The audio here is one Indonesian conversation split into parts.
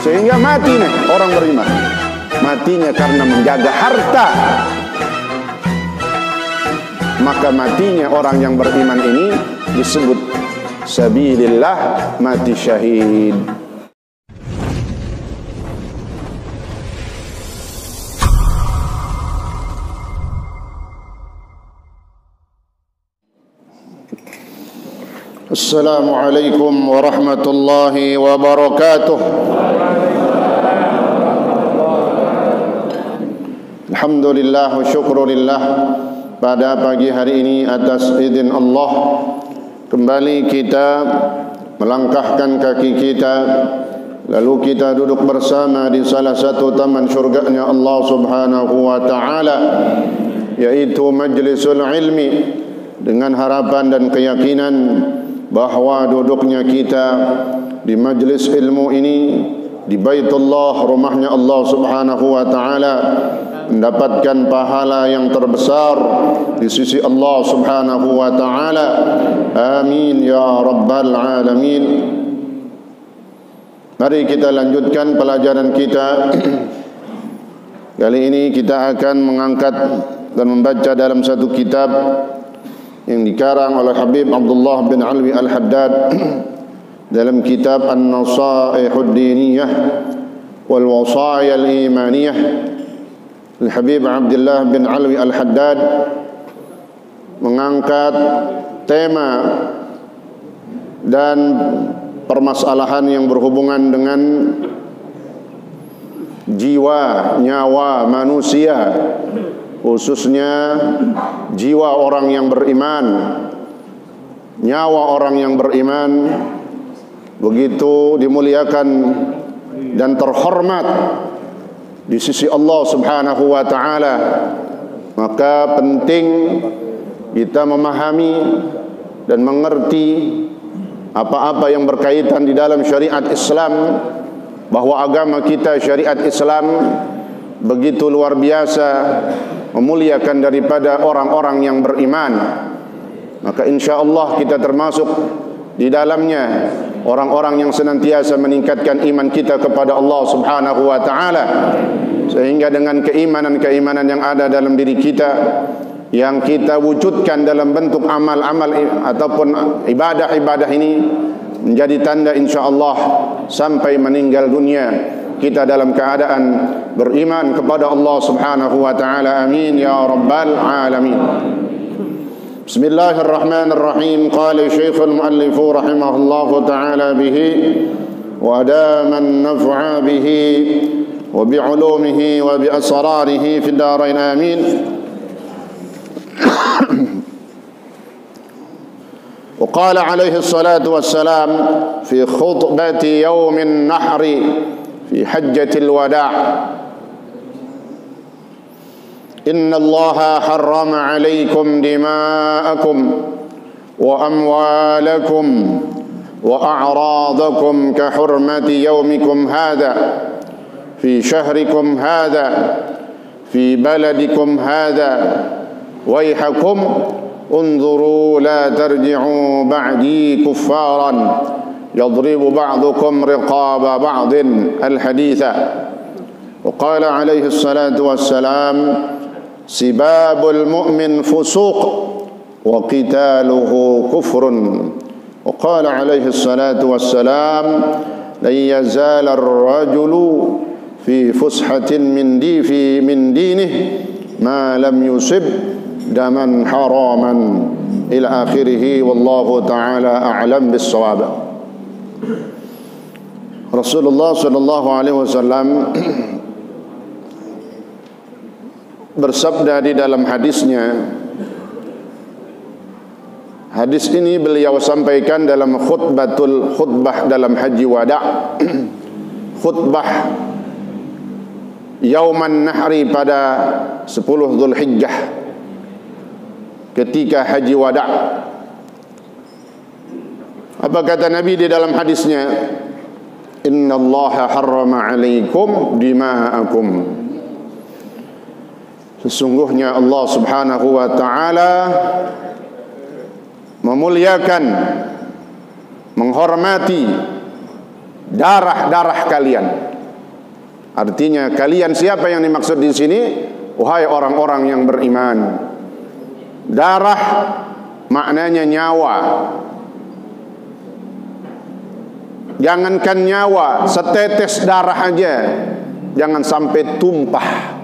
Sehingga mati nih orang beriman. Matinya karena menjaga harta. Maka matinya orang yang beriman ini disebut sabilillah, mati syahid. Assalamualaikum warahmatullahi wabarakatuh. Alhamdulillah wa syukrulillah, pada pagi hari ini atas izin Allah kembali kita melangkahkan kaki kita, lalu kita duduk bersama di salah satu taman syurganya Allah Subhanahu wa taala, yaitu majlisul ilmi, dengan harapan dan keyakinan bahwa duduknya kita di majlis ilmu ini, di Baitullah, rumahnya Allah Subhanahu wa taala, mendapatkan pahala yang terbesar di sisi Allah Subhanahu wa taala. Amin ya rabbal alamin. Mari kita lanjutkan pelajaran kita. Kali ini kita akan mengangkat dan membaca dalam satu kitab yang dikarang oleh Habib Abdullah bin Alwi Al-Haddad dalam kitab An-Nasaihud Diniyah wal Wasaya Al-Imaniyah. Habib Abdullah bin Alwi Al-Haddad mengangkat tema dan permasalahan yang berhubungan dengan jiwa, nyawa manusia, khususnya jiwa orang yang beriman. Nyawa orang yang beriman begitu dimuliakan dan terhormat di sisi Allah Subhanahu wa taala. Maka penting kita memahami dan mengerti apa-apa yang berkaitan di dalam syariat Islam, bahwa agama kita, syariat Islam, begitu luar biasa memuliakan daripada orang-orang yang beriman. Maka insya-Allah kita termasuk di dalamnya orang-orang yang senantiasa meningkatkan iman kita kepada Allah Subhanahu wa taala, sehingga dengan keimanan-keimanan yang ada dalam diri kita, yang kita wujudkan dalam bentuk amal-amal ataupun ibadah-ibadah ini, menjadi tanda insya-Allah sampai meninggal dunia kita dalam keadaan beriman kepada Allah Subhanahu wa taala. Amin ya rabbal alamin. Bismillahirrahmanirrahim. Qala Syekhul Muallif rahimahullahu taala bihi wa adama an-naf'a bihi wa bi 'ulumihi wa bi asrarihi fid darain. Amin. وقال عليه الصلاة والسلام في خطبة يوم النحر في حجة الوداع: إن الله حرم عليكم دماءكم وأموالكم وأعراضكم كحرمة يومكم هذا في شهركم هذا في بلدكم هذا ويحكم انظروا لا ترجعوا بعدي كفارا يضرب بعضكم رقاب بعض الحديث. وقال عليه الصلاة والسلام: سباب المؤمن فسوق وقتاله كفر. وقال عليه الصلاة والسلام: لن يزال الرجل في فسحة من دينه ما لم يصب daman haraman ila akhirih. Wallahu ta'ala a'lam bis-shawab. Rasulullah sallallahu alaihi wasallam bersabda di dalam hadisnya, Hadis ini beliau sampaikan dalam khutbah dalam haji wada'. Khutbah Yauman Nahri pada 10 Zulhijjah ketika haji wada'. Apa kata Nabi di dalam hadisnya? Innallaha harrama 'alaikum dima'akum. Sesungguhnya Allah Subhanahu wa taala memuliakan, menghormati darah-darah kalian. Artinya kalian siapa yang dimaksud di sini? Wahai orang-orang yang beriman. Darah maknanya nyawa. Jangankan nyawa, setetes darah aja jangan sampai tumpah.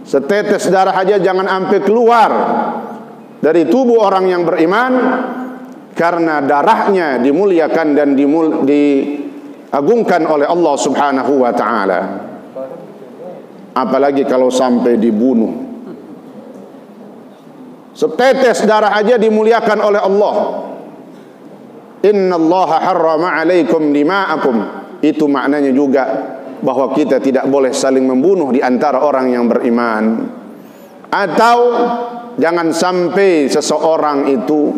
Setetes darah aja jangan sampai keluar dari tubuh orang yang beriman, karena darahnya dimuliakan dan diagungkan oleh Allah Subhanahu wa taala. Apalagi kalau sampai dibunuh. Setetes darah aja dimuliakan oleh Allah. Innallaha harrama 'alaikum dima'akum. Itu maknanya juga bahwa kita tidak boleh saling membunuh di antara orang yang beriman. Atau jangan sampai seseorang itu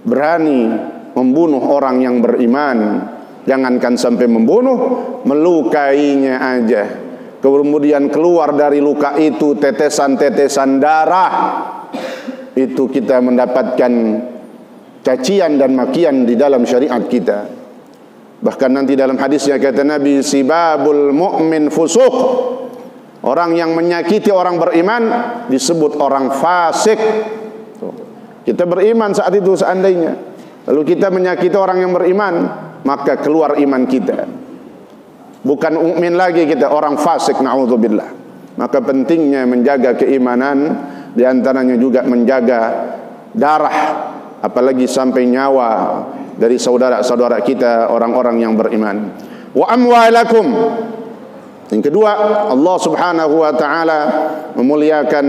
berani membunuh orang yang beriman. Jangankan sampai membunuh, melukainya aja. Kemudian keluar dari luka itu tetesan-tetesan darah. Itu kita mendapatkan cacian dan makian di dalam syariat kita. Bahkan nanti dalam hadisnya kata Nabi, sibabul mu'min fusuq. Orang yang menyakiti orang beriman disebut orang fasik. Kita beriman saat itu seandainya, lalu kita menyakiti orang yang beriman, maka keluar iman kita. Bukan mukmin lagi kita, orang fasik, na'udzubillah. Maka pentingnya menjaga keimanan, di antaranya juga menjaga darah, apalagi sampai nyawa dari saudara-saudara kita, orang-orang yang beriman. Wa amwalakum. Yang kedua, Allah Subhanahu wa taala memuliakan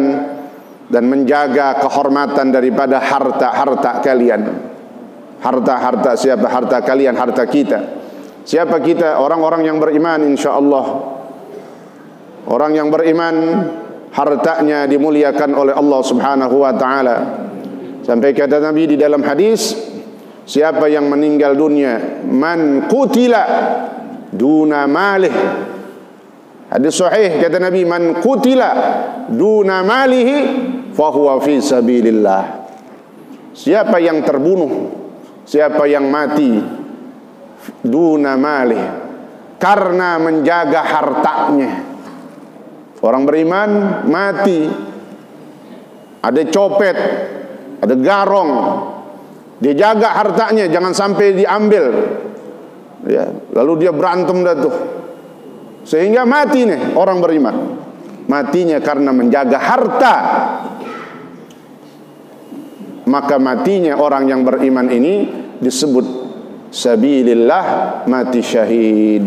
dan menjaga kehormatan daripada harta-harta kalian. Harta-harta siapa? Harta kalian, harta kita. Siapa kita? Orang-orang yang beriman, insyaallah. Orang yang beriman hartanya dimuliakan oleh Allah Subhanahu wa taala. Sampai kata Nabi di dalam hadis, siapa yang meninggal dunia, man qutila duna malih. Hadis sahih kata Nabi, man qutila duna malihi fahuwa fi sabilillah. Siapa yang terbunuh, siapa yang mati duna malih, karena menjaga hartanya. Orang beriman mati, ada copet, ada garong, dia jaga hartanya jangan sampai diambil, ya, lalu dia berantem dah tuh sehingga mati nih orang beriman. Matinya karena menjaga harta. Maka matinya orang yang beriman ini disebut sabilillah, mati syahid.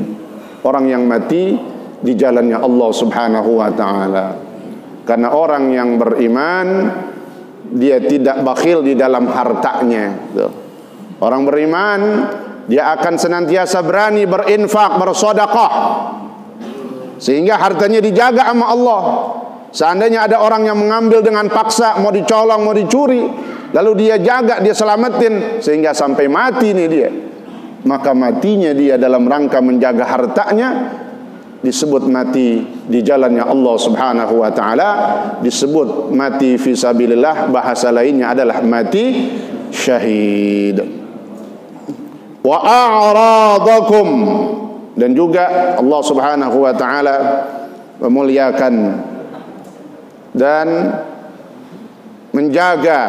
Orang yang mati di jalannya Allah Subhanahu wa taala. Karena orang yang beriman dia tidak bakhil di dalam hartanya. Orang beriman dia akan senantiasa berani berinfak, bersedekah, sehingga hartanya dijaga sama Allah. Seandainya ada orang yang mengambil dengan paksa, mau dicolong, mau dicuri, lalu dia jaga, dia selamatin sehingga sampai mati nih dia, maka matinya dia dalam rangka menjaga hartanya disebut mati di jalannya Allah Subhanahu wa taala, disebut mati fi sabilillah. Bahasa lainnya adalah mati syahid. Wa a'radakum, dan juga Allah Subhanahu wa taala memuliakan dan menjaga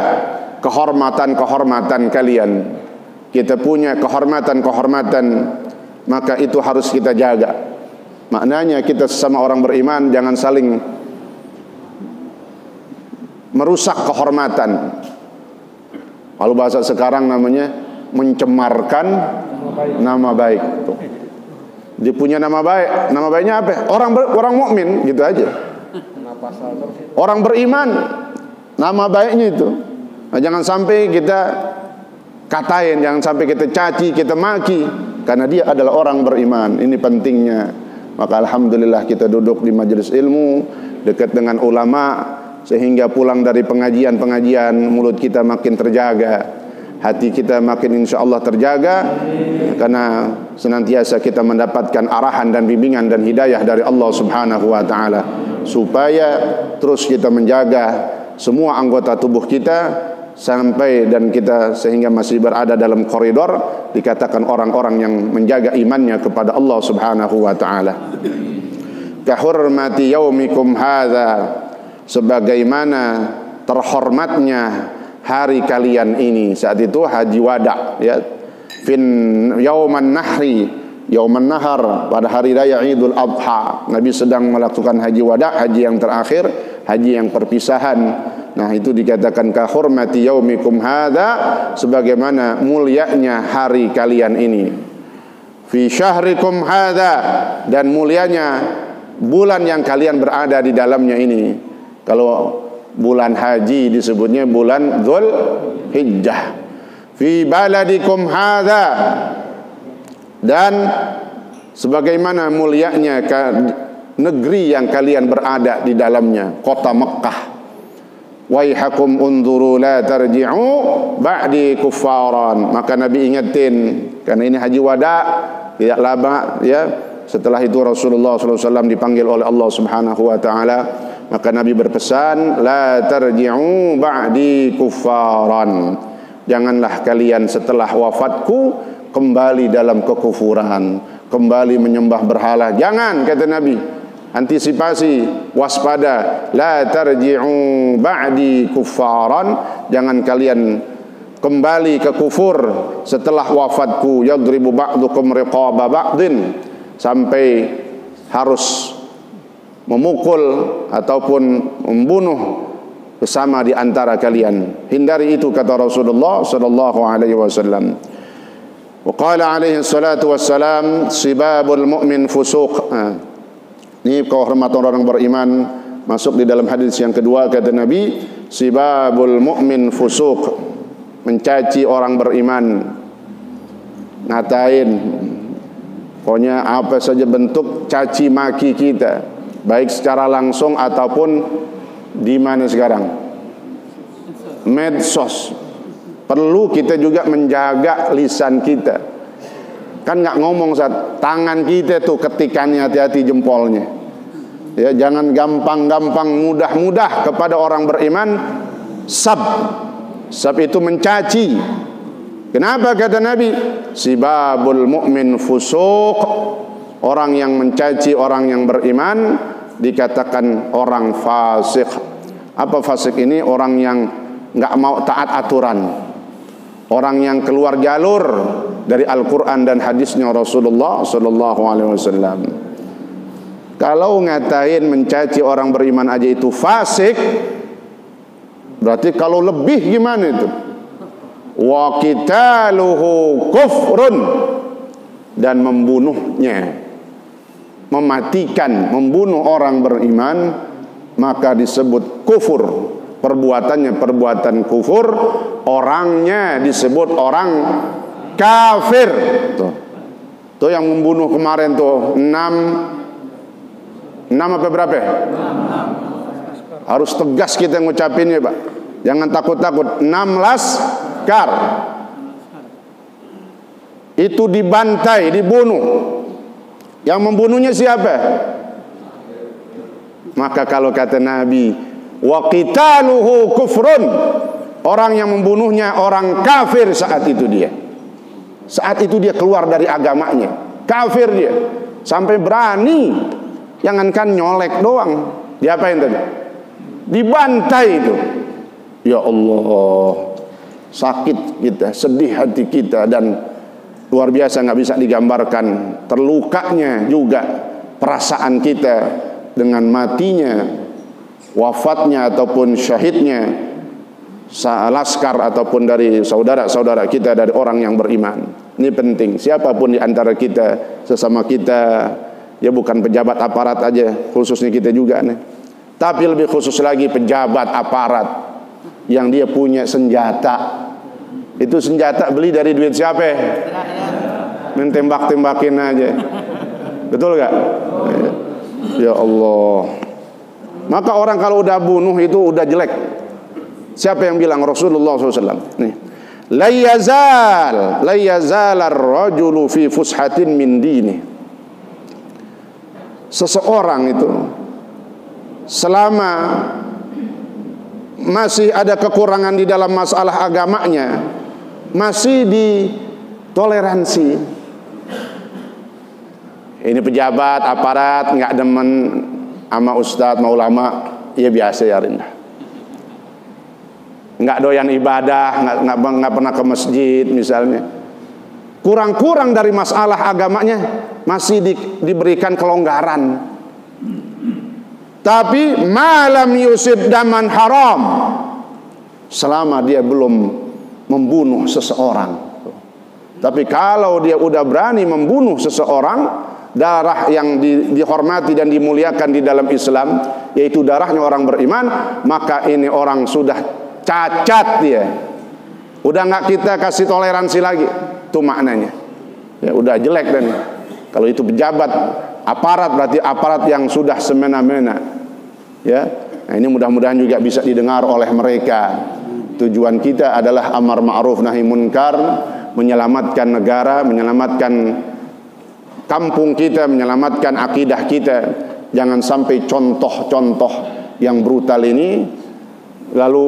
kehormatan-kehormatan kalian. Kita punya kehormatan-kehormatan, maka itu harus kita jaga. Maknanya kita sesama orang beriman jangan saling merusak kehormatan. Kalau bahasa sekarang namanya mencemarkan nama baik. Dia punya nama baik. Nama baiknya apa? Orang mukmin, gitu aja. Orang beriman, nama baiknya itu. Nah, jangan sampai kita katain, jangan sampai kita caci, kita maki, karena dia adalah orang beriman. Ini pentingnya. Maka alhamdulillah kita duduk di majelis ilmu, dekat dengan ulama, sehingga pulang dari pengajian-pengajian mulut kita makin terjaga, hati kita makin insyaallah terjaga, karena senantiasa kita mendapatkan arahan dan bimbingan dan hidayah dari Allah Subhanahu wa taala, supaya terus kita menjaga semua anggota tubuh kita sampai dan kita sehingga masih berada dalam koridor dikatakan orang-orang yang menjaga imannya kepada Allah Subhanahu wa taala. Kahurmati yaumikum hadza, sebagaimana terhormatnya hari kalian ini. Saat itu haji wada, ya, fin yauman nahri, yauman nahar, pada hari raya Idul Adha, Nabi sedang melakukan haji wada, haji yang terakhir, haji yang perpisahan. Nah, itu dikatakan ka hurmati yaumikum hadza, sebagaimana mulianya hari kalian ini. Fi syahrikum hadza, dan mulianya bulan yang kalian berada di dalamnya ini. Kalau bulan haji disebutnya bulan Dzul Hijjah. Fi baladikum hadza, dan sebagaimana mulianya negeri yang kalian berada di dalamnya, kota Mekkah. Waihakum unzuru la tarji'u ba'di kuffaran. Maka Nabi ingetin, karena ini haji wada, tidak lama ya setelah itu Rasulullah SAW dipanggil oleh Allah Subhanahu wa taala, maka Nabi berpesan, la tarji'u ba'di kuffaran, janganlah kalian setelah wafatku kembali dalam kekufuran, kembali menyembah berhala. Jangan, kata Nabi. Antisipasi, waspada. La tarji'u ba'di kuffaran, jangan kalian kembali ke kufur setelah wafatku. Yadribu ba'dukum riqaba ba'din, sampai harus memukul ataupun membunuh bersama di antara kalian. Hindari itu, kata Rasulullah sallallahu alaihi wasallam. Wa qala alaihi salatu wassalam, sibabul mu'min fusuq. Ini kehormatan orang beriman masuk di dalam hadis yang kedua, kata Nabi, sibabul mu'min fusuq, mencaci orang beriman, ngatain, pokoknya apa saja bentuk caci maki kita, baik secara langsung ataupun di mana sekarang, medsos. Perlu kita juga menjaga lisan kita. Kan nggak ngomong saat tangan kita tuh ketikannya, hati-hati jempolnya. Ya, jangan gampang-gampang mudah-mudah kepada orang beriman. Sab itu mencaci. Kenapa, kata Nabi? Sibabul mu'min fusuq, orang yang mencaci orang yang beriman dikatakan orang fasik. Apa fasik ini? Orang yang nggak mau taat aturan, orang yang keluar jalur dari Al-Quran dan hadisnya Rasulullah sallallahu alaihi wasallam. Kalau ngatain mencaci orang beriman aja itu fasik, berarti kalau lebih gimana itu? Wa qitaluhu kufrun, dan membunuhnya, mematikan, membunuh orang beriman, maka disebut kufur. Perbuatannya perbuatan kufur, orangnya disebut orang kafir. Tuh yang membunuh kemarin tuh 6 apa berapa? 6. Harus tegas kita ngucapinnya, Pak. Jangan takut-takut. 6 laskar itu dibantai, dibunuh. Yang membunuhnya siapa? Maka kalau kata Nabi, wa qitaluhu kufrun, orang yang membunuhnya orang kafir saat itu dia. Saat itu dia keluar dari agamanya, kafir dia. Sampai berani, jangankan nyolek doang, diapain tadi? Dibantai itu. Ya Allah, sakit kita, sedih hati kita, dan luar biasa, nggak bisa digambarkan terlukanya juga perasaan kita dengan matinya, wafatnya ataupun syahidnya laskar ataupun dari saudara-saudara kita, dari orang yang beriman. Ini penting. Siapapun di antara kita, sesama kita, ya bukan pejabat aparat aja, khususnya kita juga nih, tapi lebih khusus lagi pejabat aparat yang dia punya senjata, Itu senjata beli dari duit siapa? Main tembak-tembakin aja. Betul gak? Ya Allah. Maka orang kalau udah bunuh itu udah jelek. Siapa yang bilang? Rasulullah SAW. Nih, la yazal ar-rajulu fi fushatin min dini. Seseorang itu selama masih ada kekurangan di dalam masalah agamanya, masih ditoleransi. Ini pejabat, aparat nggak demen sama ustadz, sama ulama, ya biasa ya rendah. Nggak doyan ibadah, nggak pernah ke masjid misalnya. Kurang-kurang dari masalah agamanya masih diberikan kelonggaran. Tapi malam yusib daman haram, selama dia belum membunuh seseorang. Tapi kalau dia udah berani membunuh seseorang, darah yang dihormati dan dimuliakan di dalam Islam, yaitu darahnya orang beriman, maka ini orang sudah cacat dia. Udah nggak kita kasih toleransi lagi. Itu maknanya. Ya udah jelek dan kalau itu pejabat, aparat, berarti aparat yang sudah semena-mena. Ya. Nah, ini mudah-mudahan juga bisa didengar oleh mereka. Tujuan kita adalah amar ma'ruf nahi munkar, menyelamatkan negara, menyelamatkan kampung kita, menyelamatkan akidah kita. Jangan sampai contoh-contoh yang brutal ini lalu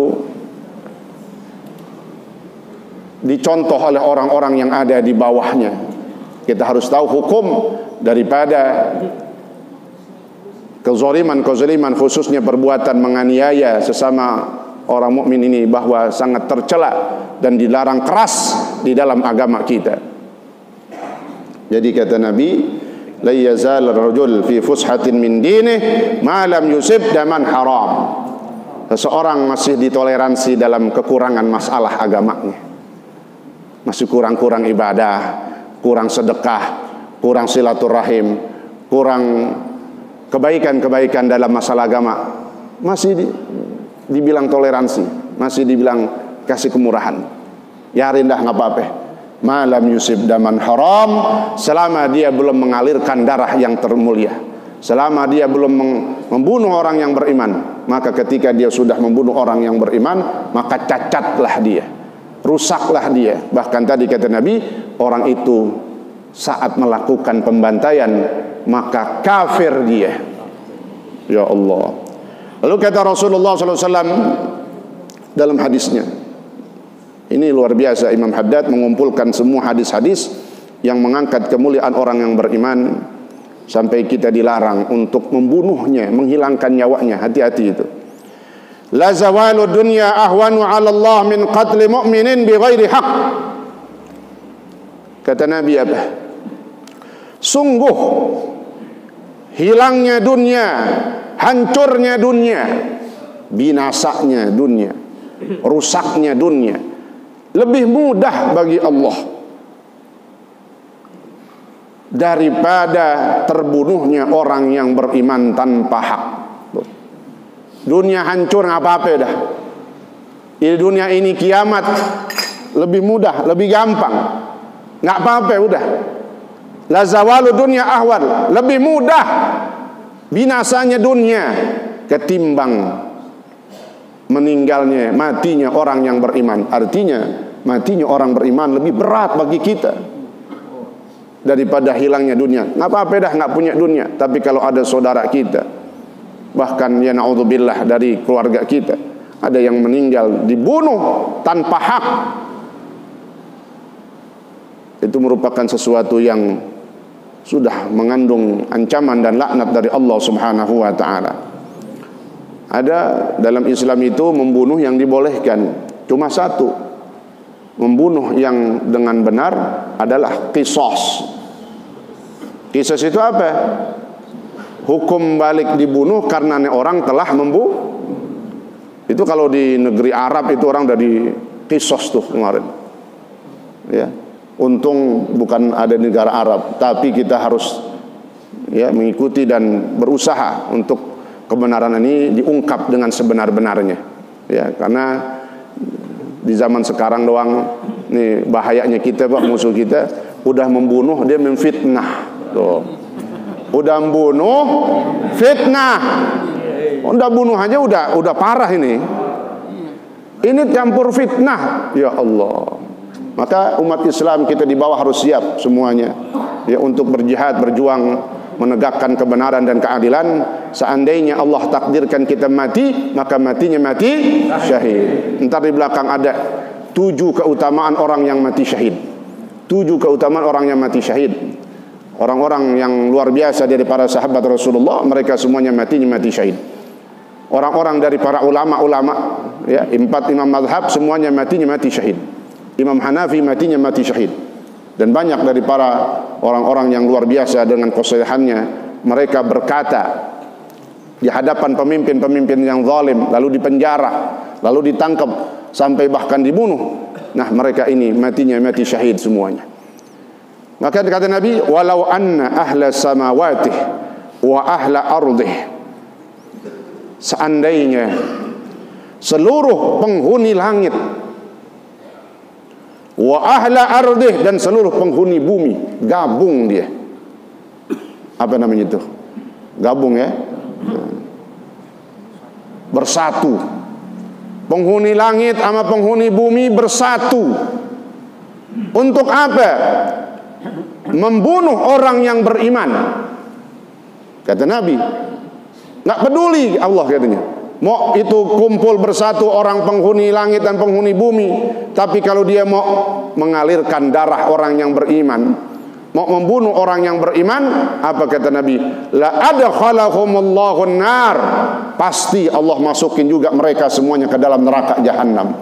dicontoh oleh orang-orang yang ada di bawahnya. Kita harus tahu hukum daripada kezaliman khususnya perbuatan menganiaya sesama orang mukmin ini, bahwa sangat tercela dan dilarang keras di dalam agama kita. Jadi kata Nabi, la yazal ar-rajul fi fushatin min dinih ma lam yusib daman haram. Seseorang masih ditoleransi dalam kekurangan masalah agamanya. Masih kurang-kurang ibadah, kurang sedekah, kurang silaturahim, kurang kebaikan-kebaikan dalam masalah agama, masih dibilang toleransi, masih dibilang kasih kemurahan. Ya rendah nggak apa-apa. Malam yusib daman haram, selama dia belum mengalirkan darah yang termulia, selama dia belum membunuh orang yang beriman. Maka ketika dia sudah membunuh orang yang beriman, maka cacatlah dia, rusaklah dia. Bahkan tadi kata Nabi, orang itu saat melakukan pembantaian maka kafir dia. Ya Allah. Lalu kata Rasulullah SAW dalam hadisnya, ini luar biasa, Imam Haddad mengumpulkan semua hadis-hadis yang mengangkat kemuliaan orang yang beriman, sampai kita dilarang untuk membunuhnya, menghilangkan nyawanya. Hati-hati itu. La zawalu dunya ahwanu 'ala Allah min qatli mu'minin bighairi haqq. Kata Nabi apa? Sungguh hilangnya dunia, hancurnya dunia, binasanya dunia, rusaknya dunia lebih mudah bagi Allah daripada terbunuhnya orang yang beriman tanpa hak. Dunia hancur nggak apa-apa dah. Di dunia ini kiamat lebih mudah, lebih gampang, nggak apa-apa udah. La zawalu dunya ahwal, lebih mudah binasanya dunia ketimbang meninggalnya, matinya orang yang beriman. Artinya matinya orang beriman lebih berat bagi kita daripada hilangnya dunia. Nggak apa-apa dah nggak punya dunia, tapi kalau ada saudara kita, bahkan ya naudzubillah dari keluarga kita, ada yang meninggal dibunuh tanpa hak, itu merupakan sesuatu yang sudah mengandung ancaman dan laknat dari Allah Subhanahu wa ta'ala. Ada dalam Islam itu membunuh yang dibolehkan cuma satu. Membunuh yang dengan benar adalah qisas. Qisas itu apa? Hukum balik dibunuh karena orang telah membunuh. Itu kalau di negeri Arab itu orang dari qisas tuh kemarin. Ya. Untung bukan ada di negara Arab, tapi kita harus ya mengikuti dan berusaha untuk kebenaran ini diungkap dengan sebenar-benarnya. Ya, karena di zaman sekarang doang Nih bahayanya kita Pak, musuh kita udah membunuh, dia memfitnah. Tuh. Udah membunuh, fitnah. Udah bunuh aja udah parah ini. Ini campur fitnah. Ya Allah. Maka umat Islam kita di bawah harus siap semuanya ya untuk berjihad, berjuang menegakkan kebenaran dan keadilan. Seandainya Allah takdirkan kita mati, maka matinya mati syahid. Entar di belakang ada 7 keutamaan orang yang mati syahid. 7 keutamaan orang yang mati syahid. Orang-orang yang luar biasa dari para sahabat Rasulullah, mereka semuanya matinya mati syahid. Orang-orang dari para ulama-ulama ya, 4 imam mazhab semuanya matinya mati syahid. Imam Hanafi matinya mati syahid. Dan banyak dari para orang-orang yang luar biasa dengan kesalehannya, mereka berkata di hadapan pemimpin-pemimpin yang zalim, lalu dipenjara, lalu ditangkap sampai bahkan dibunuh. Nah, mereka ini matinya mati syahid semuanya. Maka kata Nabi, walau anna ahla samawati wa ahla ardih, seandainya seluruh penghuni langit wa ahla ardih, dan seluruh penghuni bumi gabung dia. Apa namanya itu? Gabung ya. Bersatu. Penghuni langit sama penghuni bumi bersatu. Untuk apa? Membunuh orang yang beriman. Kata Nabi, nggak peduli Allah katanya. Mau itu kumpul bersatu orang penghuni langit dan penghuni bumi, tapi kalau dia mau mengalirkan darah orang yang beriman, mau membunuh orang yang beriman, apa kata Nabi? La adkhalahumullahu nar. Pasti Allah masukin juga mereka semuanya ke dalam neraka jahanam.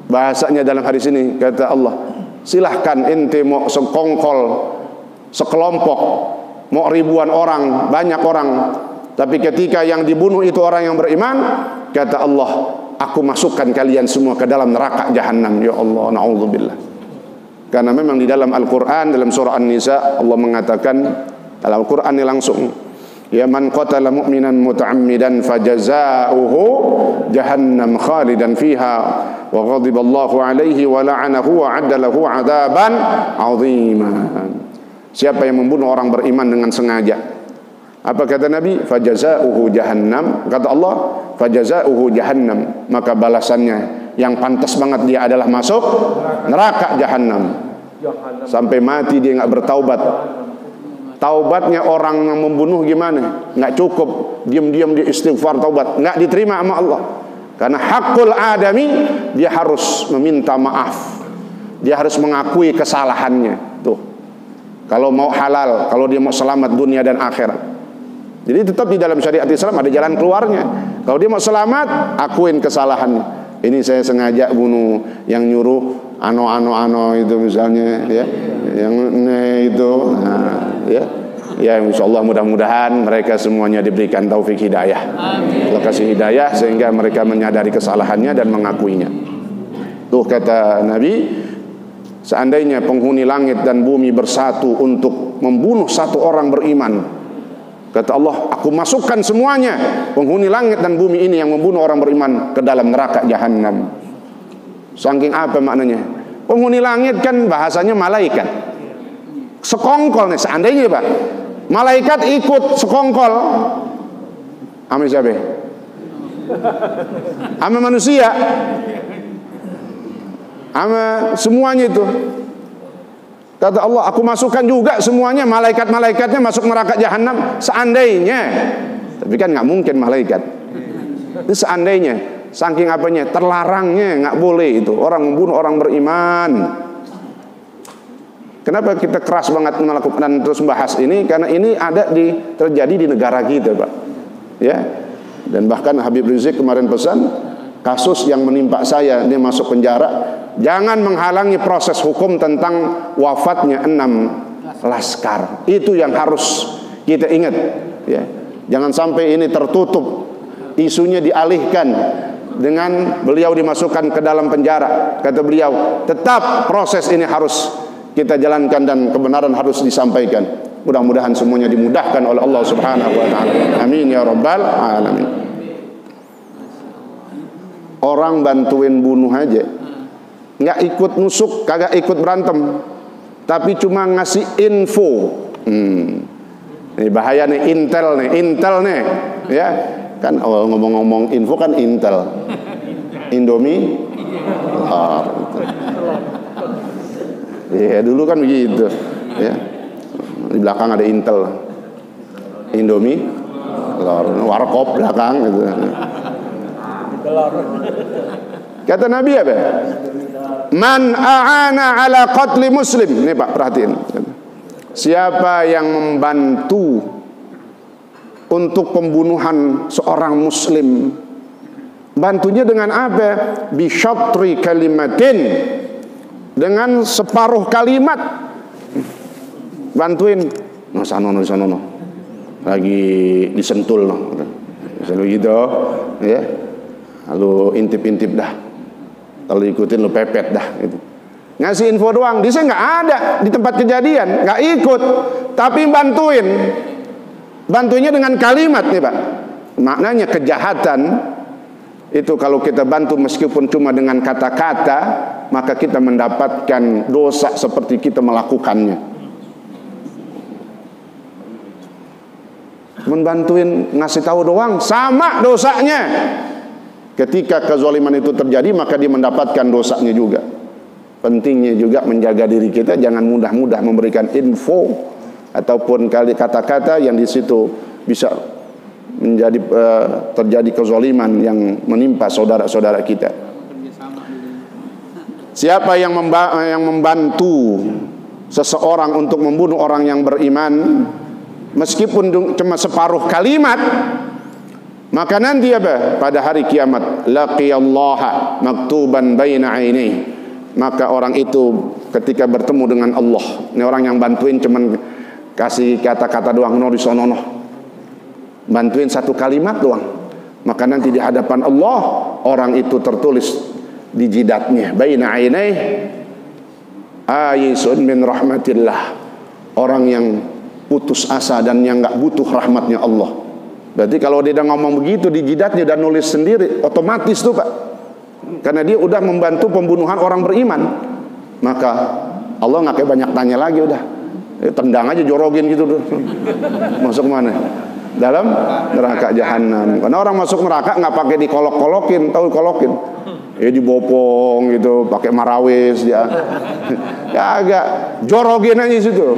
Bahasanya dalam hadis ini kata Allah, silahkan ente mau sekongkol, sekelompok, mau ribuan orang, banyak orang, tapi ketika yang dibunuh itu orang yang beriman, kata Allah, aku masukkan kalian semua ke dalam neraka jahanam. Ya Allah, na'udzubillah. Karena memang di dalam Al-Quran, dalam surah An-Nisa, Allah mengatakan dalam Al-Quran ini langsung, ya man qatala mu'minan muta'ammidan fajaza'uhu jahannam khalidan fiha wa ghadiballahu alaihi wa la'anahu wa addalahu adaban 'aziman. Siapa yang membunuh orang beriman dengan sengaja, apa kata Nabi? Fajaza'uhu jahannam. Kata Allah, fajaza'uhu jahannam, maka balasannya yang pantas banget dia adalah masuk neraka jahanam. Sampai mati dia nggak bertaubat. Taubatnya orang yang membunuh gimana? Nggak cukup diam-diam dia istighfar taubat, nggak diterima sama Allah. Karena hakul adami, dia harus meminta maaf, dia harus mengakui kesalahannya. Tuh, kalau mau halal, kalau dia mau selamat dunia dan akhirat. Jadi tetap di dalam syariat Islam ada jalan keluarnya. Kalau dia mau selamat, akuin kesalahannya. Ini saya sengaja bunuh, yang nyuruh ano itu misalnya, ya, yang itu, nah, ya, ya, insyaallah mudah-mudahan mereka semuanya diberikan taufik hidayah. Allah kasih hidayah sehingga mereka menyadari kesalahannya dan mengakuinya. Tuh kata Nabi, seandainya penghuni langit dan bumi bersatu untuk membunuh satu orang beriman, kata Allah, aku masukkan semuanya penghuni langit dan bumi ini yang membunuh orang beriman ke dalam neraka jahanam. Saking apa maknanya? Penghuni langit kan bahasanya malaikat. Sekongkol nih, seandainya Pak, malaikat ikut sekongkol sama siapa? Sama manusia, sama semuanya itu. Kata Allah, aku masukkan juga semuanya, malaikat-malaikatnya masuk neraka jahanam. Seandainya, tapi kan nggak mungkin malaikat. Itu seandainya, saking apanya, terlarangnya, nggak boleh itu orang membunuh orang beriman. Kenapa kita keras banget melakukan dan terus membahas ini? Karena ini ada terjadi di negara kita, Pak. Ya, dan bahkan Habib Rizik kemarin pesan, kasus yang menimpa saya, dia masuk penjara, jangan menghalangi proses hukum tentang wafatnya 6 laskar. Itu yang harus kita ingat, ya. Jangan sampai ini tertutup, isunya dialihkan dengan beliau dimasukkan ke dalam penjara. Kata beliau, tetap proses ini harus kita jalankan dan kebenaran harus disampaikan. Mudah-mudahan semuanya dimudahkan oleh Allah Subhanahu wa taala. Amin ya rabbal alamin. Orang bantuin bunuh aja nggak ikut nusuk, kagak ikut berantem, tapi cuma ngasih info. Ini bahaya nih, intel nih, ya kan. Ngomong-ngomong info kan intel, Indomie, ya dulu kan begitu, ya. Di belakang ada intel, Indomie, warkop belakang gitu. Kata Nabi apa? Man a'ana ala qatli muslim. Nih Pak, perhatiin. Siapa yang membantu untuk pembunuhan seorang muslim, bantunya dengan apa? Bi syatri kalimatin, dengan separuh kalimat. Bantuin. No sanono lagi disentul no. Misalnya gitu, ya. Lalu intip-intip dah. Kalau ikutin lu pepet dah gitu. Ngasih info doang, dia nggak ada di tempat kejadian, nggak ikut, tapi bantunya dengan kalimat nih Pak. Maknanya kejahatan itu kalau kita bantu meskipun cuma dengan kata-kata, maka kita mendapatkan dosa seperti kita melakukannya. Membantuin ngasih tahu doang sama dosanya. Ketika kezaliman itu terjadi, maka dia mendapatkan dosanya juga. Pentingnya juga menjaga diri kita, jangan mudah-mudah memberikan info ataupun kata-kata yang di situ bisa menjadi terjadi kezaliman yang menimpa saudara-saudara kita. Siapa yang membantu seseorang untuk membunuh orang yang beriman, meskipun cuma separuh kalimat, maka nanti apa? Pada hari kiamat, laqiyallaha maktuban baina ainihi. Maka orang itu ketika bertemu dengan Allah, ini orang yang bantuin cuman kasih kata-kata doang, no disonono, bantuin satu kalimat doang, maka nanti di hadapan Allah orang itu tertulis di jidatnya, baina ainihi ayisun min rahmatillah, orang yang putus asa dan yang nggak butuh rahmatnya Allah. Berarti kalau dia udah ngomong begitu di jidatnya dan nulis sendiri, otomatis tuh Pak, karena dia udah membantu pembunuhan orang beriman, maka Allah nggak kayak banyak tanya lagi, udah tendang aja, jorogin gitu tuh. Masuk mana? Dalam neraka jahanam. Karena orang masuk neraka nggak pakai dikolok-kolokin, tahu kolokin? Dibopong gitu, pakai marawis dia. Ya agak jorogin aja situ.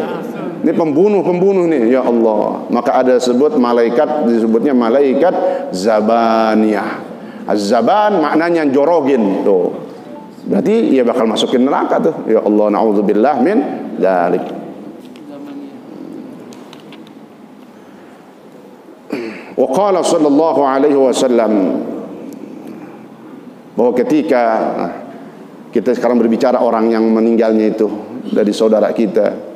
Ini pembunuh nih, ya Allah. Maka ada sebut malaikat, disebutnya malaikat zabaniyah. Az-zaban maknanya jorogin tuh. Berarti ia bakal masukin neraka tuh. Ya Allah, na'udzubillah min dzalik. Wa qala sallallahu alaihi wasallam, bahwa ketika kita sekarang berbicara orang yang meninggalnya itu dari saudara kita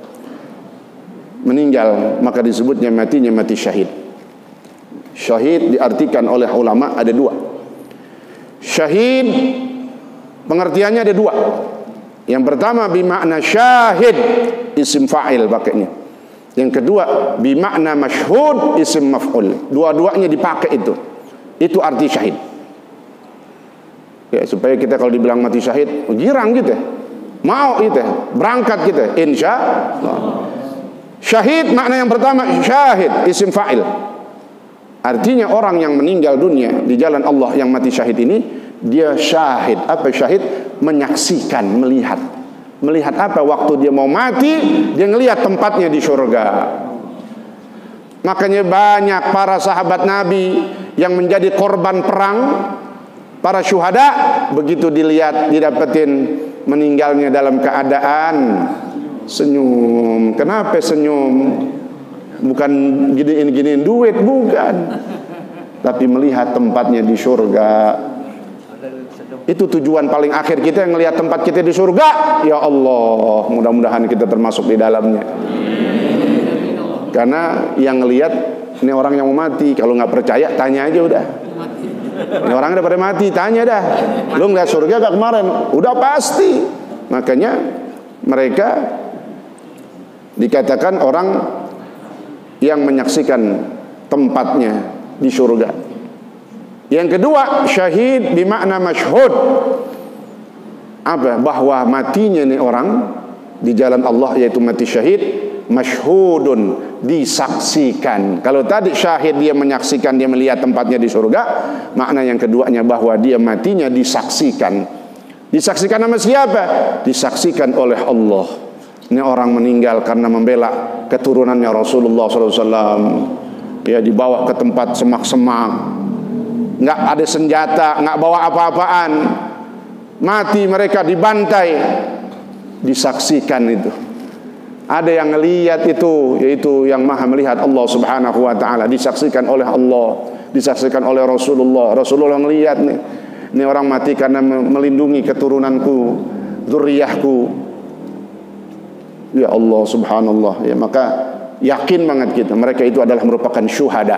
meninggal, maka disebutnya matinya mati syahid. Syahid diartikan oleh ulama ada dua. Syahid pengertiannya ada dua. Yang pertama bimakna syahid, isim fa'il pakainya. Yang kedua bimakna masyhud, isim maf'ul. Dua-duanya dipakai itu. Itu arti syahid. Ya, supaya kita kalau dibilang mati syahid, girang gitu ya. Mau gitu ya, berangkat gitu ya, insya Allah. Syahid makna yang pertama syahid, isim fa'il. Artinya orang yang meninggal dunia di jalan Allah yang mati syahid ini, dia syahid. Apa syahid? Menyaksikan, melihat. Melihat apa? Waktu dia mau mati, dia ngelihat tempatnya di surga. Makanya banyak para sahabat Nabi yang menjadi korban perang, para syuhada, begitu dilihat, didapetin meninggalnya dalam keadaan senyum. Kenapa senyum? Bukan giniin duit, bukan, tapi melihat tempatnya di surga. Itu tujuan paling akhir kita, yang melihat tempat kita di surga. Ya Allah, mudah-mudahan kita termasuk di dalamnya. Karena yang ngelihat ini orang yang mau mati, kalau nggak percaya tanya aja udah. Ini orang udah pada mati, tanya dah. Lu ngeliat surga gak kemarin? Udah pasti. Makanya mereka dikatakan orang yang menyaksikan tempatnya di surga. Yang kedua, syahid bimakna masyhud. apa? Bahwa matinya ini orang di jalan Allah, yaitu mati syahid, masyhudun, disaksikan. Kalau tadi syahid dia menyaksikan, dia melihat tempatnya di surga, makna yang keduanya bahwa dia matinya disaksikan. Disaksikan sama siapa? Disaksikan oleh Allah. Ini orang meninggal karena membela keturunannya Rasulullah SAW. Ya, dibawa ke tempat semak-semak, nggak ada senjata, nggak bawa apa-apaan, mati mereka dibantai, disaksikan itu. Ada yang melihat itu, yaitu yang maha melihat Allah Subhanahu wa ta'ala, disaksikan oleh Allah, disaksikan oleh Rasulullah. Rasulullah melihat nih, ini orang mati karena melindungi keturunanku, zuriyahku. Ya Allah, subhanallah. Ya, maka yakin banget kita, mereka itu adalah merupakan syuhada,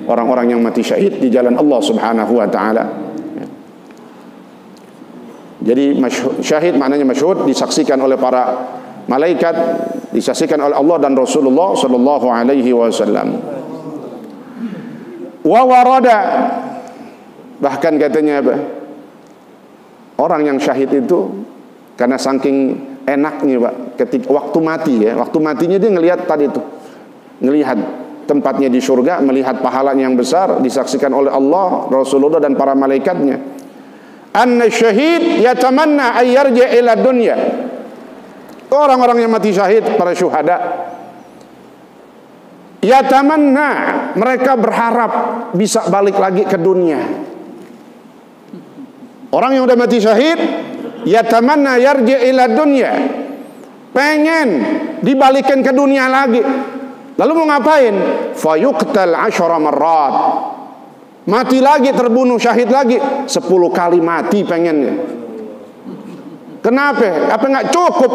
orang-orang yang mati syahid di jalan Allah Subhanahu wa ta'ala. Jadi syahid maknanya masyhud, disaksikan oleh para malaikat, disaksikan oleh Allah dan Rasulullah sallallahu alaihi wasallam. Wa warada, bahkan katanya apa? Orang yang syahid itu karena saking enaknya, Pak, ketika waktu mati, ya, waktu matinya dia ngelihat tadi itu, ngelihat tempatnya di surga, melihat pahalanya yang besar, disaksikan oleh Allah, Rasulullah dan para malaikatnya. Anna syahid yatamanna ay yarji' ila dunya. Orang-orang yang mati syahid, para syuhada, yatamanna, mereka berharap bisa balik lagi ke dunia. Orang yang udah mati syahid, yatamanna yarji' ila dunya, pengen dibalikin ke dunia lagi. Lalu mau ngapain? Fayuqtal 10 marrat, mati lagi, terbunuh syahid lagi 10 kali mati pengennya. Kenapa? Apa nggak cukup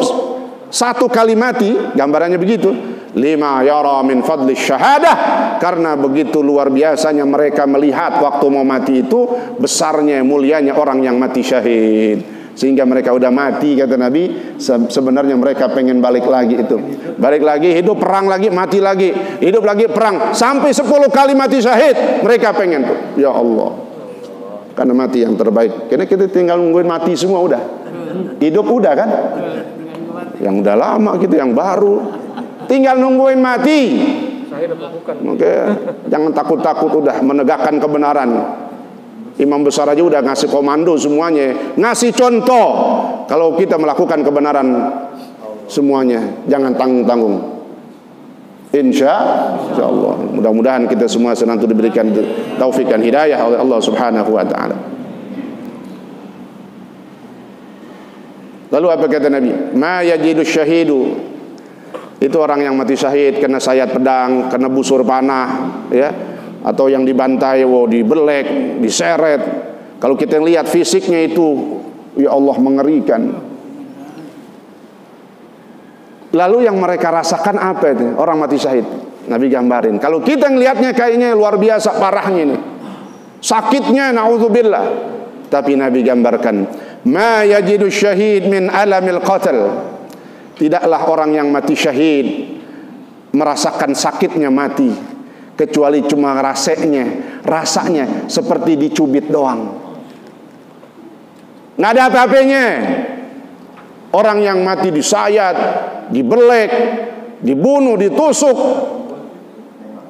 1 kali mati? Gambarannya begitu. Lima yara min fadli syahadah, karena begitu luar biasanya mereka melihat waktu mau mati itu, besarnya mulianya orang yang mati syahid, sehingga mereka udah mati, kata Nabi, sebenarnya mereka pengen balik lagi itu, balik lagi, hidup, perang lagi, mati lagi, hidup lagi, perang, sampai 10 kali mati syahid mereka pengen tuh. Ya Allah, karena mati yang terbaik. Karena kita tinggal nungguin mati semua udah, hidup udah kan, yang udah lama gitu, yang baru tinggal nungguin mati. Oke, jangan takut-takut, udah menegakkan kebenaran. Imam besar aja udah ngasih komando semuanya, ngasih contoh. Kalau kita melakukan kebenaran semuanya, jangan tanggung-tanggung. Insya Allah, mudah-mudahan kita semua senantiasa diberikan taufik dan hidayah oleh Allah Subhanahu wa ta'ala. Lalu apa kata Nabi? Ma yajidu syahidu, itu orang yang mati syahid kena sayat pedang, kena busur panah, ya, atau yang dibantai, dibelek, diseret. Kalau kita lihat fisiknya itu, ya Allah, mengerikan. Lalu yang mereka rasakan apa itu? Orang mati syahid, Nabi gambarin. Kalau kita ngelihatnya kayaknya luar biasa parahnya ini, sakitnya, naudzubillah. Tapi Nabi gambarkan, ma yajidu syahid min alamil qatl. Tidaklah orang yang mati syahid merasakan sakitnya mati, kecuali cuma rasanya seperti dicubit doang, nggak ada apa-apanya. Orang yang mati disayat, dibelek, dibunuh, ditusuk,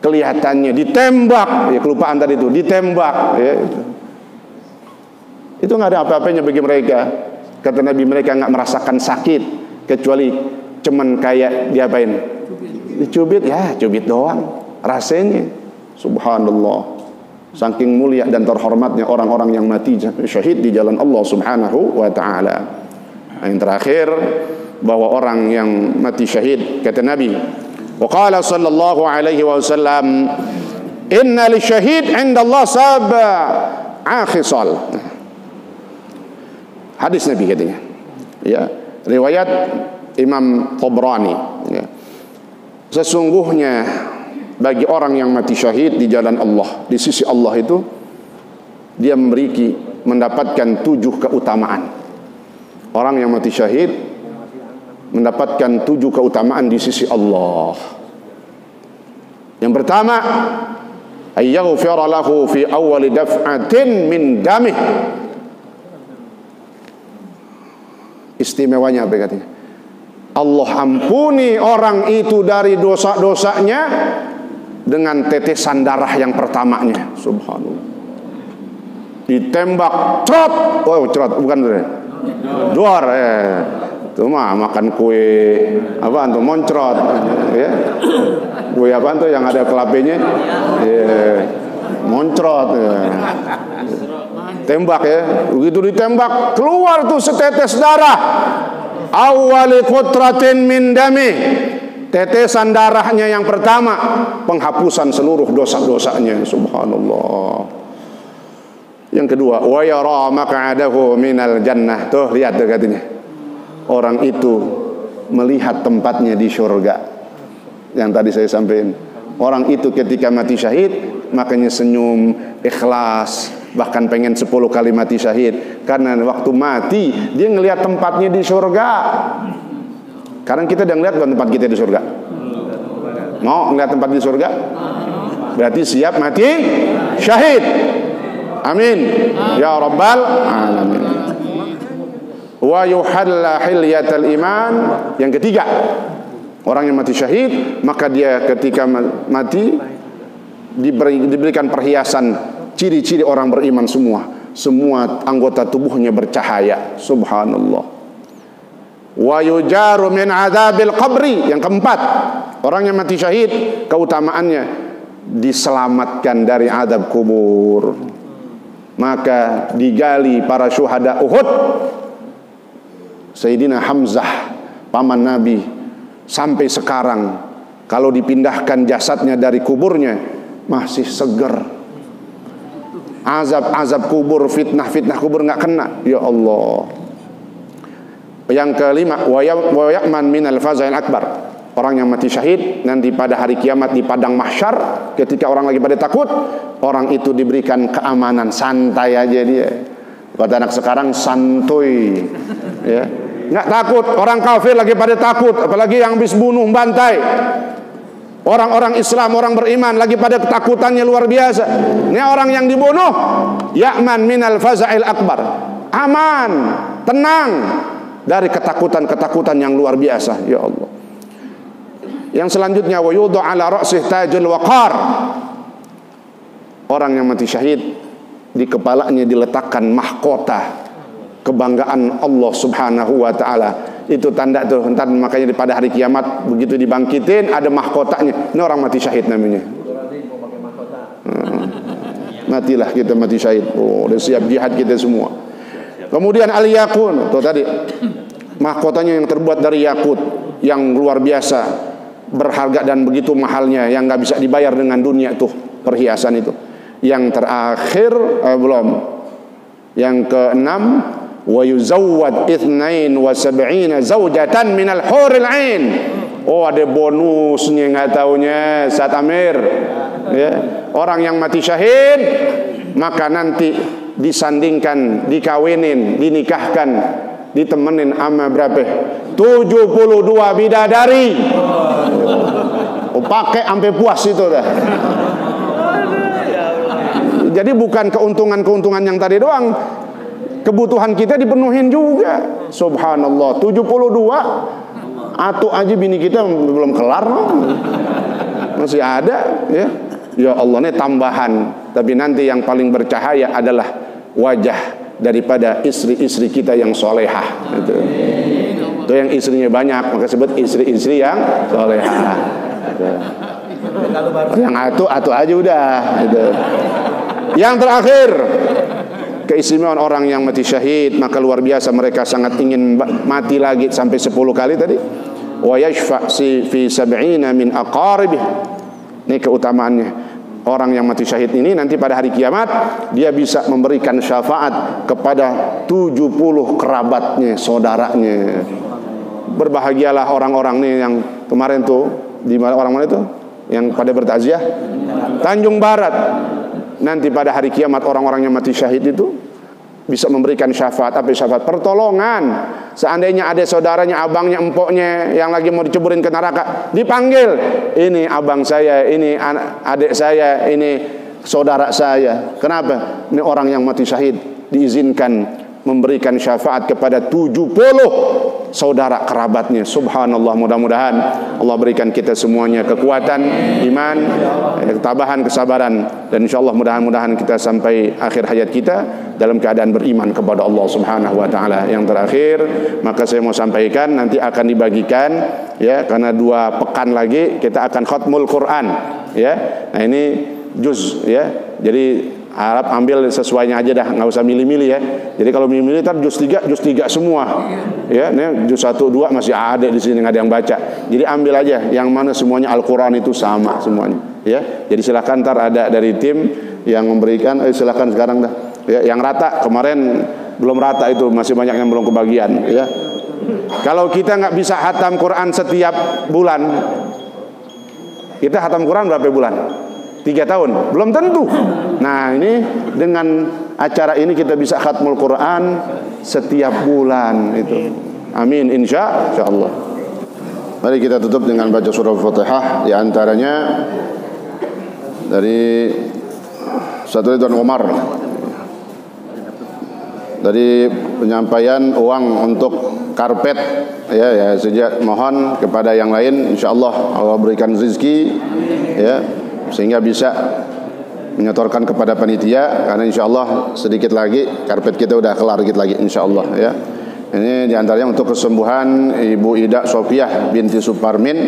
kelihatannya ditembak, ya kelupaan tadi itu, ditembak, ya, itu nggak ada apa-apanya bagi mereka. Kata Nabi, mereka nggak merasakan sakit, kecuali cuman kayak diapain, dicubit, ya cubit doang rasanya. Subhanallah, saking mulia dan terhormatnya orang-orang yang mati syahid di jalan Allah Subhanahu wa ta'ala. Yang terakhir, bahwa orang yang mati syahid, kata Nabi, wa qala sallallahu alaihi wasallam, inna lisyahid indallah sab'a khisal. Hadis Nabi katanya, ya, riwayat Imam Tabrani, ya. Sesungguhnya bagi orang yang mati syahid di jalan Allah, di sisi Allah itu, dia mendapatkan 7 keutamaan. Orang yang mati syahid mendapatkan 7 keutamaan di sisi Allah. Yang pertama, ayyaghfira lahu fi awwali daf'atin min damih. Istimewanya apa katanya? Allah ampuni orang itu dari dosa-dosanya dengan tetesan darah yang pertamanya. Subhanallah. Ditembak, cerot. Oh, cerot bukan duar. Itu mah makan kue apa tuh moncrot ya. Kue apa tuh yang ada kelapenya? Moncrot ya. Tembak ya. Begitu ditembak, keluar tuh setetes darah. Awwali qutratin min dami. Tetesan darahnya yang pertama, penghapusan seluruh dosa-dosanya. Subhanallah. Yang kedua, wa yara maq'adahu minal jannah. Tuh lihat tuh katanya. Orang itu melihat tempatnya di surga. Yang tadi saya sampaikan. Orang itu ketika mati syahid, makanya senyum, ikhlas, bahkan pengen 10 kali mati syahid. Karena waktu mati, dia ngelihat tempatnya di surga. Sekarang kita udah ngelihat tempat kita di surga. Mau ngelihat tempat di surga? Berarti siap mati syahid. Amin. Ya Rabbal Alamin. Wa yuhalla hilyatal iman. Yang ketiga, orang yang mati syahid, maka dia ketika mati diberikan perhiasan ciri-ciri orang beriman semua. Semua anggota tubuhnya bercahaya. Subhanallah. Wa yujaru min adzabil qabri. Yang keempat, orang yang mati syahid, keutamaannya diselamatkan dari azab kubur. Maka digali para syuhada Uhud. Sayyidina Hamzah, paman Nabi, sampai sekarang kalau dipindahkan jasadnya dari kuburnya masih seger. Azab-azab kubur, fitnah-fitnah kubur nggak kena. Ya Allah. Yang kelima, wa ya'man minal fazail akbar. Orang yang mati syahid nanti pada hari kiamat di padang mahsyar, ketika orang lagi pada takut, orang itu diberikan keamanan, santai aja dia. Kata anak sekarang santuy, ya. Nggak takut. Orang kafir lagi pada takut, apalagi yang habis bunuh bantai. Orang-orang Islam, orang beriman lagi pada ketakutannya luar biasa. Ini orang yang dibunuh, ya'man minal fazail akbar, aman, tenang dari ketakutan-ketakutan yang luar biasa. Ya Allah. Yang selanjutnya, wa yudha ala ra'sih tajul waqar. Orang yang mati syahid, di kepalanya diletakkan mahkota kebanggaan Allah Subhanahu wa taala. Itu tanda tuh, entar makanya pada hari kiamat begitu dibangkitin ada mahkotanya. Ini orang mati syahid namanya. Matilah kita mati syahid. Oh, udah siap jihad kita semua. Kemudian al-yaqun, tuh tadi mahkotanya yang terbuat dari yakut yang luar biasa, berharga dan begitu mahalnya, yang nggak bisa dibayar dengan dunia tuh perhiasan itu. Yang terakhir belum. Yang keenam, wa yuzawwad 72 zaujatan minal huril ain. Oh, ada bonusnya nggak taunya Ustaz Amir. Ya. Orang yang mati syahid maka nanti disandingkan, dikawinin, dinikahkan, ditemenin sama berapa? 72 bidadari. Oh, pakai sampai puas itu dah. Jadi bukan keuntungan-keuntungan yang tadi doang, kebutuhan kita dipenuhin juga. Subhanallah. 72 atau aja bini kita belum kelar, masih ada, ya. Ya Allah, ini tambahan. Tapi nanti yang paling bercahaya adalah wajah daripada istri-istri kita yang solehah. Itu yang istrinya banyak, maka sebut istri-istri yang solehah. Yang atu aja udah. Gitu. Yang terakhir, keistimewaan orang yang mati syahid, maka luar biasa, mereka sangat ingin mati lagi sampai 10 kali tadi. Wa yashfa' fi 70 min aqaribih. Ini keutamaannya. Orang yang mati syahid ini nanti pada hari kiamat dia bisa memberikan syafaat kepada 70 kerabatnya, saudaranya. Berbahagialah orang-orang nih yang kemarin tuh di orang mana itu? Yang pada bertakziah Tanjung Barat. Nanti pada hari kiamat orang-orang yang mati syahid itu bisa memberikan syafaat. Apa syafaat? Pertolongan. Seandainya ada saudaranya, abangnya, empoknya yang lagi mau diceburin ke neraka, dipanggil. Ini abang saya, ini adik saya, ini saudara saya. Kenapa? Ini orang yang mati syahid diizinkan memberikan syafaat kepada 70 saudara kerabatnya. Subhanallah, mudah-mudahan Allah berikan kita semuanya kekuatan, iman, ketabahan, kesabaran, dan insyaallah mudah-mudahan kita sampai akhir hayat kita dalam keadaan beriman kepada Allah Subhanahu wa taala. Yang terakhir, maka saya mau sampaikan, nanti akan dibagikan ya, karena 2 pekan lagi kita akan khatmul Quran ya. Nah, ini juz ya. Jadi harap ambil sesuainya aja dah, nggak usah milih-milih ya. Jadi kalau milih-milih ntar juz 3 semua. Ya, ini juz 1 2 masih ada di sini, nggak ada yang baca. Jadi ambil aja yang mana semuanya Al-Qur'an itu sama semuanya. Ya. Jadi silakan, ntar ada dari tim yang memberikan, silakan sekarang dah. Ya, yang rata, kemarin belum rata itu, masih banyak yang belum kebagian ya. Kalau kita nggak bisa khatam Quran setiap bulan, kita khatam Quran berapa bulan? 3 tahun? Belum tentu. Nah, ini dengan acara ini kita bisa khatmul Quran setiap bulan itu. Amin, insya Allah. Mari kita tutup dengan baca surah Al-Fatihah. Di antaranya dari Ustaz Ridwan Umar, dari penyampaian uang untuk karpet ya sejak, mohon kepada yang lain, insyaallah Allah berikan rezeki ya, sehingga bisa menyetorkan kepada panitia, karena insyaallah sedikit lagi karpet kita udah kelar dikit lagi insyaallah ya. Ini diantaranya untuk kesembuhan Ibu Ida Sofiah binti Suparmin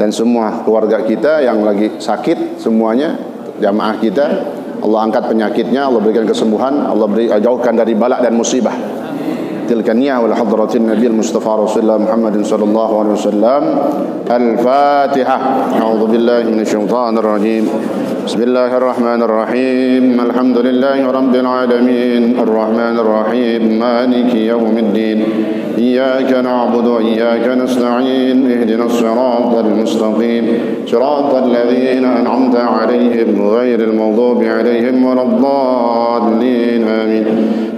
dan semua keluarga kita yang lagi sakit semuanya, jamaah kita. Allah angkat penyakitnya, Allah berikan kesembuhan, Allah jauhkan dari balak dan musibah. Tilka niyah wal hadratin Nabi Mustafa Rasulullah Muhammadin sallallahu alaihi wasallam. Al-Fatihah. A'udzu billahi minasyaitonir rajim. Bismillahirrahmanirrahim. Alhamdulillahi rabbil alamin. Arrahmanir rahim. Maliki yaumiddin. Iyyaka na'budu wa iyyaka nasta'in. Ihdinas siratal mustaqim. Siratal ladzina an'amta 'alaihim ghairil maghdubi 'alaihim waladdallin. Amin.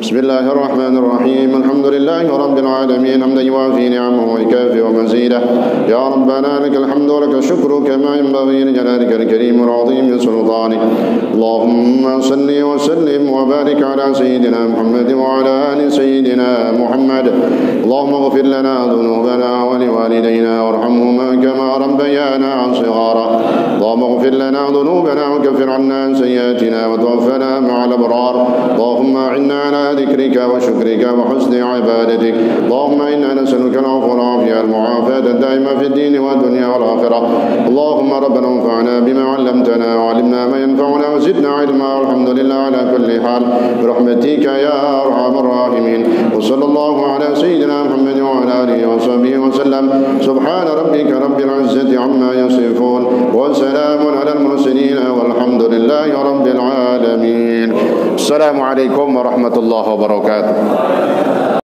Bismillahirrahmanirrahim. Alhamdulillahi rabbil alamin. Hamdan yuwafi ni'amahu wa yukafi wa mazidah. Ya Rabbana lakal hamdu wa lakal syukru kama yanbaghi li jalalika al-karim wa 'azimi sultanik. Allahumma salli wa sallim wa barik ala sayyidina Muhammad wa ala ali sayyidina Muhammad. Allahumma ighfir lana dhunubana wa liwalidayna warhamhuma kama rabbayana shighara. Allahumma ighfir lana dhunubana wa kaffir 'anna sayyi'atina wa tawaffana ma'al abrar. Allahumma a'inna ala ذكرك وشكرك وحسن عبادتك. اللهم إنا نسألك العفو والعافية المعافاة الدائمة في الدين والدنيا والآخرة. اللهم ربنا انفعنا بما علمتنا وعلمنا ما ينفعنا وزدنا علما والحمد لله على كل حال برحمتك يا أرحم الراحمين. وصلى الله على سيدنا محمد وعلى آله وصحبه وسلم. سبحان ربك رب العزة عما يصفون وسلام على المرسلين والحمد لله رب العالمين. السلام عليكم ورحمة الله wabarakatuh.